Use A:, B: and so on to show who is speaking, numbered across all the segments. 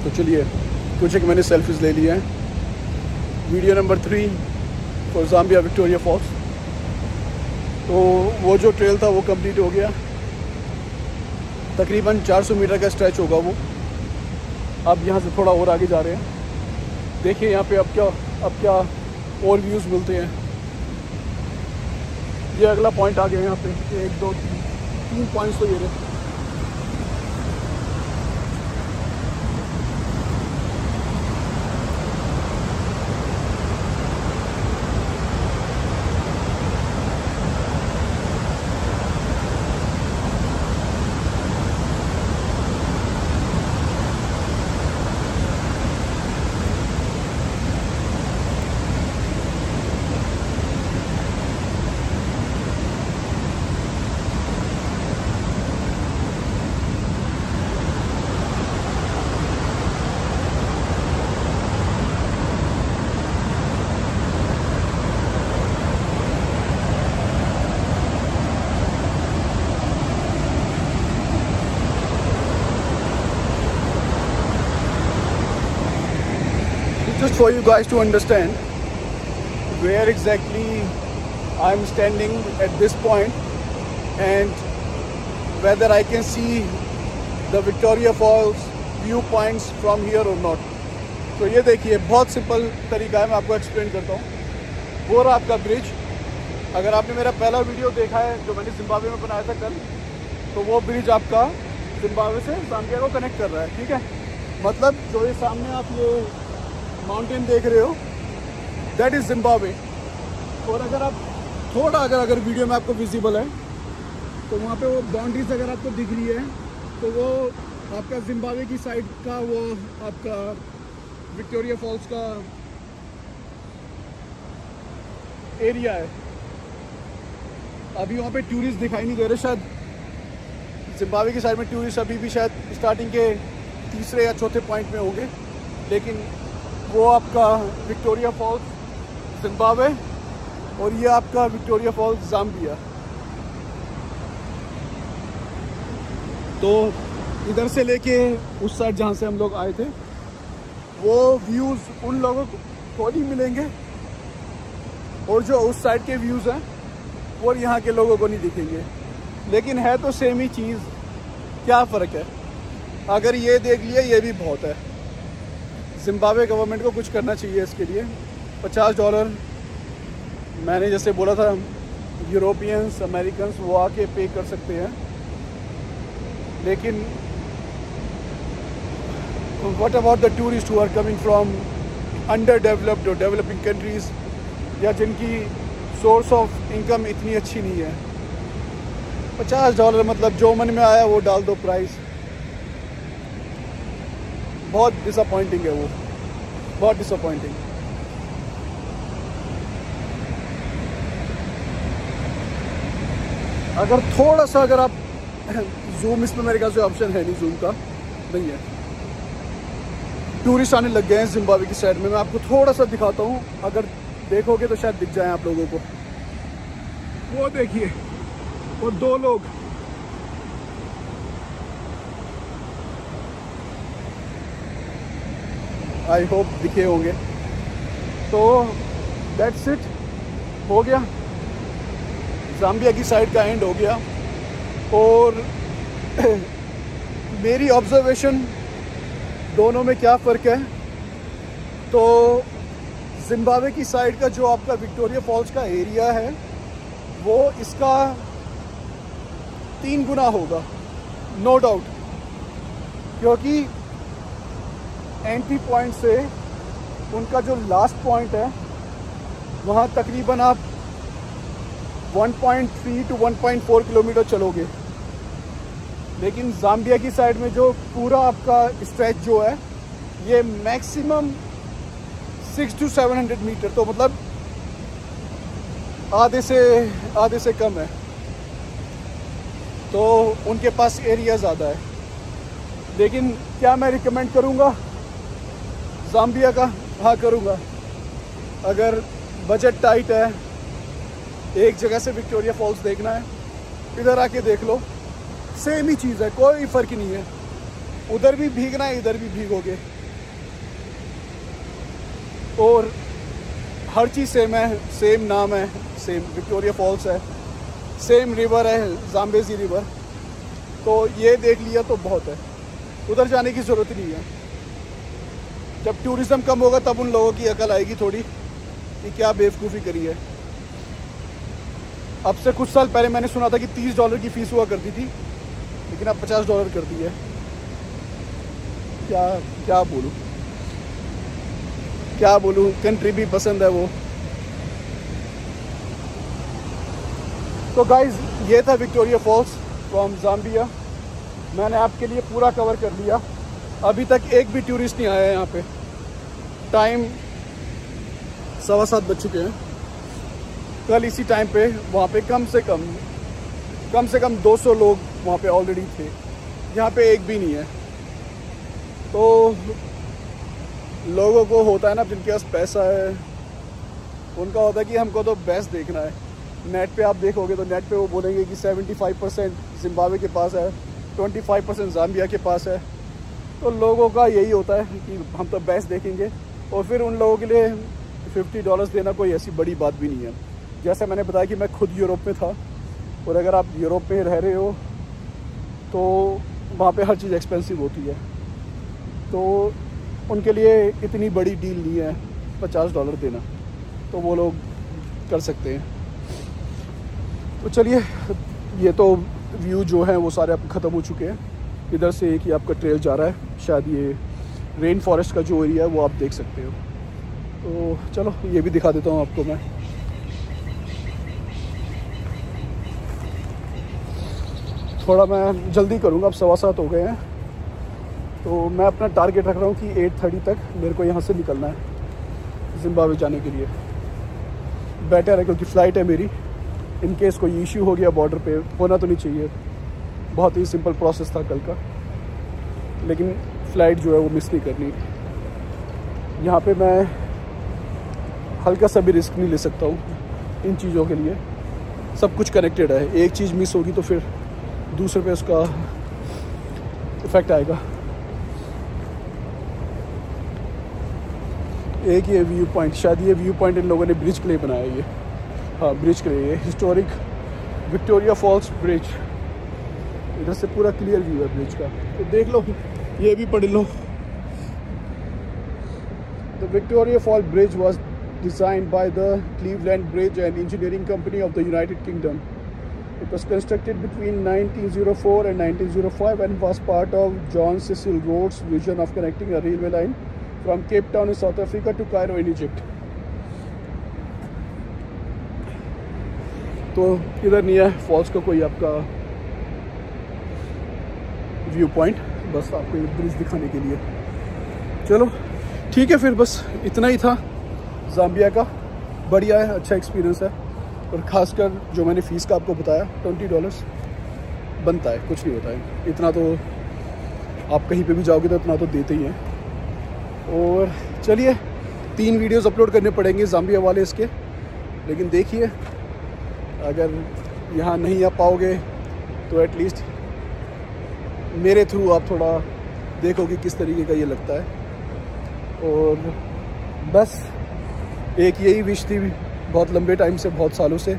A: तो चलिए कुछ एक मैंने सेल्फीज़ ले लिए हैं। Video number 3 for Zambia Victoria Falls. तो वो जो ट्रेल था वो कंप्लीट हो गया, तकरीबन 400 मीटर का स्ट्रेच होगा वो। अब यहाँ से थोड़ा और आगे जा रहे हैं, देखिए यहाँ पे अब क्या और व्यूज़ मिलते हैं। ये अगला पॉइंट आ गया यहाँ पे, 1 2 3 पॉइंट्स तो ये रहे। Just for you guys to understand where exactly I'm standing at this point and whether I can see the Victoria Falls viewpoints from here or not. तो ये देखिए, बहुत सिंपल तरीका है, मैं आपको एक्सप्लेन करता हूँ। वो रहा आपका ब्रिज। अगर आपने मेरा पहला वीडियो देखा है जो मैंने जिम्बाब्वे में बनाया था कल, तो वो ब्रिज आपका जिम्बाब्वे से ज़ाम्बिया को कनेक्ट कर रहा है, ठीक है। मतलब जो ये सामने आप ये माउंटेन देख रहे हो, दैट इज़ जिम्बाब्वे। और अगर आप थोड़ा अगर वीडियो में आपको विजिबल है तो वहाँ पे वो बाउंड्रीज अगर आपको दिख रही है तो वो आपका जिम्बाब्वे की साइड का वो आपका विक्टोरिया फॉल्स का एरिया है। अभी वहाँ पे टूरिस्ट दिखाई नहीं दे रहे, शायद जिम्बाब्वे की साइड में टूरिस्ट अभी भी शायद स्टार्टिंग के 3रे या 4थे पॉइंट में होंगे, लेकिन वो आपका विक्टोरिया फॉल्स जिम्बाब्वे और ये आपका विक्टोरिया फॉल्स ज़ाम्बिया। तो इधर से लेके उस साइड जहाँ से हम लोग आए थे, वो व्यूज़ उन लोगों को नहीं मिलेंगे और जो उस साइड के व्यूज़ हैं वो यहाँ के लोगों को नहीं दिखेंगे। लेकिन है तो सेम ही चीज़, क्या फ़र्क है। अगर ये देख लिया ये भी बहुत है। जिम्बाब्वे गवर्नमेंट को कुछ करना चाहिए इसके लिए। $50 मैंने जैसे बोला था, यूरोपियंस अमेरिकन्स वो आके पे कर सकते हैं, लेकिन what about the tourist who are coming from under developed और डेवलपिंग कंट्रीज़, या जिनकी सोर्स ऑफ इनकम इतनी अच्छी नहीं है। $50 मतलब जो मन में आया वो डाल दो प्राइस। बहुत डिसअपॉइंटिंग है वो, बहुत डिसअपॉइंटिंग। अगर थोड़ा सा अगर आप जूम, इसमें मेरे ख्याल से ऑप्शन है नहीं, जूम का नहीं है। टूरिस्ट आने लग गए हैं जिम्बाब्वे की साइड में। मैं आपको थोड़ा सा दिखाता हूँ, अगर देखोगे तो शायद दिख जाए आप लोगों को। वो देखिए, और 2 लोग। आई होप दिखे होंगे। तो दैट्स इट, हो गया, ज़ाम्बिया की साइड का एंड हो गया। और मेरी ऑब्जर्वेशन दोनों में क्या फ़र्क है, तो जिम्बाब्वे की साइड का जो आपका विक्टोरिया फॉल्स का एरिया है वो इसका 3 गुना होगा, नो डाउट। क्योंकि एंट्री पॉइंट से उनका जो लास्ट पॉइंट है वहाँ तकरीबन आप 1.3 to 1.4 किलोमीटर चलोगे। लेकिन ज़ाम्बिया की साइड में जो पूरा आपका स्ट्रेच जो है ये मैक्सिमम 600 to 700 मीटर, तो मतलब आधे से कम है। तो उनके पास एरिया ज़्यादा है। लेकिन क्या मैं रिकमेंड करूँगा ज़ाम्बिया का? हाँ करूँगा। अगर बजट टाइट है, एक जगह से विक्टोरिया फॉल्स देखना है, इधर आके देख लो, सेम ही चीज़ है, कोई फ़र्क नहीं है। उधर भी भीगना है, इधर भी भीगोगे, और हर चीज़ सेम है, सेम नाम है, सेम विक्टोरिया फॉल्स है, सेम रिवर है ज़ाम्बेज़ी रिवर। तो ये देख लिया तो बहुत है, उधर जाने की ज़रूरत नहीं है। जब टूरिज़्म कम होगा तब उन लोगों की अकल आएगी थोड़ी कि क्या बेवकूफ़ी करी है। अब से कुछ साल पहले मैंने सुना था कि $30 की फ़ीस हुआ करती थी, लेकिन अब $50 कर दी है। क्या बोलूँ, कंट्री भी पसंद है वो। तो गाइज़, ये था विक्टोरिया फॉल्स फ्रॉम ज़ाम्बिया। मैंने आपके लिए पूरा कवर कर लिया। अभी तक एक भी टूरिस्ट नहीं आया है यहाँ पे। टाइम 7:15 बज चुके हैं। कल इसी टाइम पे वहाँ पे कम से कम 200 लोग वहाँ पे ऑलरेडी थे। यहाँ पे एक भी नहीं है। तो लोगों को होता है ना, जिनके पास पैसा है उनका होता है कि हमको तो बेस्ट देखना है। नेट पे आप देखोगे तो नेट पे वो बोलेंगे कि 75% जिम्बाब्वे के पास है, 25% ज़ाम्बिया के पास है। तो लोगों का यही होता है कि हम तो बेस्ट देखेंगे, और फिर उन लोगों के लिए $50 देना कोई ऐसी बड़ी बात भी नहीं है। जैसे मैंने बताया कि मैं खुद यूरोप में था, और अगर आप यूरोप में रह रहे हो तो वहाँ पे हर चीज़ एक्सपेंसिव होती है। तो उनके लिए इतनी बड़ी डील नहीं है $50 देना, तो वो लोग कर सकते हैं। तो चलिए, ये तो व्यू जो है वो सारे आपके ख़त्म हो चुके हैं। इधर से एक ही आपका ट्रेल जा रहा है, शायद ये रेन फॉरेस्ट का जो एरिया है वो आप देख सकते हो। तो चलो, ये भी दिखा देता हूँ आपको मैं। थोड़ा मैं जल्दी करूँगा, अब 7:15 हो गए हैं। तो मैं अपना टारगेट रख रहा हूँ कि 8:30 तक मेरे को यहाँ से निकलना है ज़िम्बाब्वे जाने के लिए। बेटर है क्योंकि फ़्लाइट है मेरी। इन केस कोई इशू हो गया बॉर्डर पे, होना तो नहीं चाहिए, बहुत ही सिंपल प्रोसेस था कल का, लेकिन फ़्लाइट जो है वो मिस नहीं करनी। यहाँ पे मैं हल्का सा भी रिस्क नहीं ले सकता हूँ इन चीज़ों के लिए। सब कुछ कनेक्टेड है, एक चीज़ मिस होगी तो फिर दूसरे पे उसका इफ़ेक्ट आएगा। एक ये व्यू पॉइंट, शायद ये व्यू पॉइंट इन लोगों ने ब्रिज के लिए बनाया है। ये हाँ, ब्रिज के लिए, हिस्टोरिक विक्टोरिया फॉल्स ब्रिज। इधर से पूरा क्लियर व्यू है ब्रिज का, तो देख लो, ये भी पढ़ लो। The Victoria Fall Bridge was designed by the Cleveland Bridge and Engineering Company of the United Kingdom. It was constructed between 1904 and 1905 and was part of John Cecil Rhodes' vision of connecting a railway line from Cape Town in South Africa to Cairo in Egypt. तो इधर नहीं है false का कोई आपका view point, बस आपको ये ब्रिज दिखाने के लिए। चलो ठीक है, फिर बस इतना ही था ज़ाम्बिया का। बढ़िया है, अच्छा एक्सपीरियंस है, और ख़ासकर जो मैंने फ़ीस का आपको बताया $20 बनता है, कुछ नहीं होता है इतना। तो आप कहीं पे भी जाओगे तो इतना तो देते ही हैं। और चलिए, 3 वीडियोस अपलोड करने पड़ेंगे ज़ाम्बिया वाले इसके, लेकिन देखिए अगर यहाँ नहीं आ पाओगे तो एटलीस्ट मेरे थ्रू आप थोड़ा देखोगे किस तरीके का ये लगता है। और बस एक यही विश थी बहुत लंबे टाइम से, बहुत सालों से,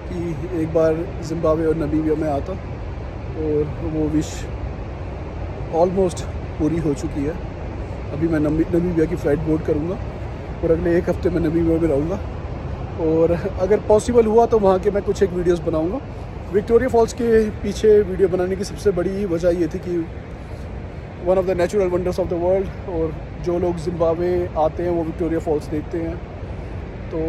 A: कि एक बार ज़िम्बाब्वे और नमीबिया में आता, और वो विश ऑलमोस्ट पूरी हो चुकी है। अभी मैं नमीबिया की फ़्लाइट बोर्ड करूँगा और अगले 1 हफ्ते में नमीबिया में रहूँगा, और अगर पॉसिबल हुआ तो वहाँ के मैं कुछ एक वीडियोस बनाऊँगा। विक्टोरिया फॉल्स के पीछे वीडियो बनाने की सबसे बड़ी वजह ये थी कि one of the natural wonders of the world, और जो लोग ज़िम्बाब्वे आते हैं वो विक्टोरिया फॉल्स देखते हैं। तो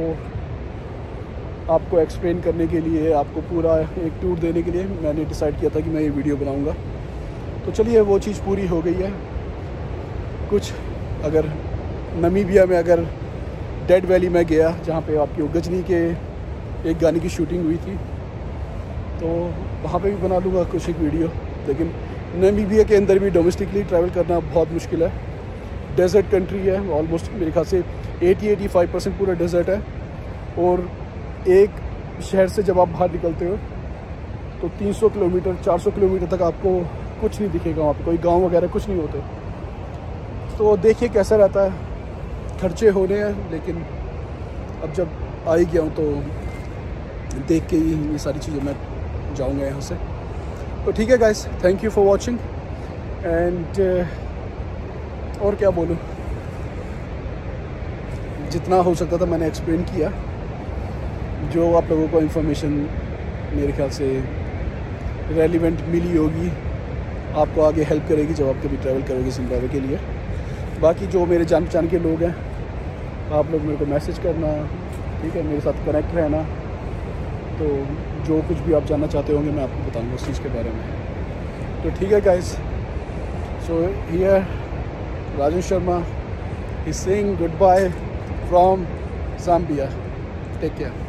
A: आपको एक्सप्लेन करने के लिए, आपको पूरा एक टूर देने के लिए मैंने डिसाइड किया था कि मैं ये वीडियो बनाऊंगा। तो चलिए, वो चीज़ पूरी हो गई है। कुछ अगर नमीबिया में अगर डेड वैली में गया, जहाँ पे आपकी गजनी के एक गाने की शूटिंग हुई थी, तो वहाँ पे भी बना लूँगा कुछ एक वीडियो। लेकिन नमीबिया के अंदर भी डोमेस्टिकली ट्रैवल करना बहुत मुश्किल है। डेजर्ट कंट्री है, ऑलमोस्ट मेरे ख्याल से 80-85% पूरा डेजर्ट है। और एक शहर से जब आप बाहर निकलते हो तो 300 किलोमीटर 400 किलोमीटर तक आपको कुछ नहीं दिखेगा वहाँ पे, कोई गांव वगैरह कुछ नहीं होते। तो देखिए कैसा रहता है, खर्चे होने हैं, लेकिन अब जब आ ही गया हूँ तो देख के ही ये सारी चीज़ें मैं जाऊँगा यहाँ से। तो ठीक है guys, thank you for watching and और क्या बोलूँ, जितना हो सकता था मैंने एक्सप्लेन किया। जो आप लोगों को इन्फॉर्मेशन मेरे ख्याल से रेलिवेंट मिली होगी, आपको आगे हेल्प करेगी जब आप कभी ट्रैवल करोगे जिम्बाब्वे के लिए। बाकी जो मेरे जान पहचान के लोग हैं, आप लोग मेरे को मैसेज करना, ठीक है, मेरे साथ कनेक्ट रहना। तो जो कुछ भी आप जानना चाहते होंगे मैं आपको बताऊंगा उस चीज़ के बारे में। तो ठीक है guys, so here Raju Sharma is saying goodbye from Zambia. Take care.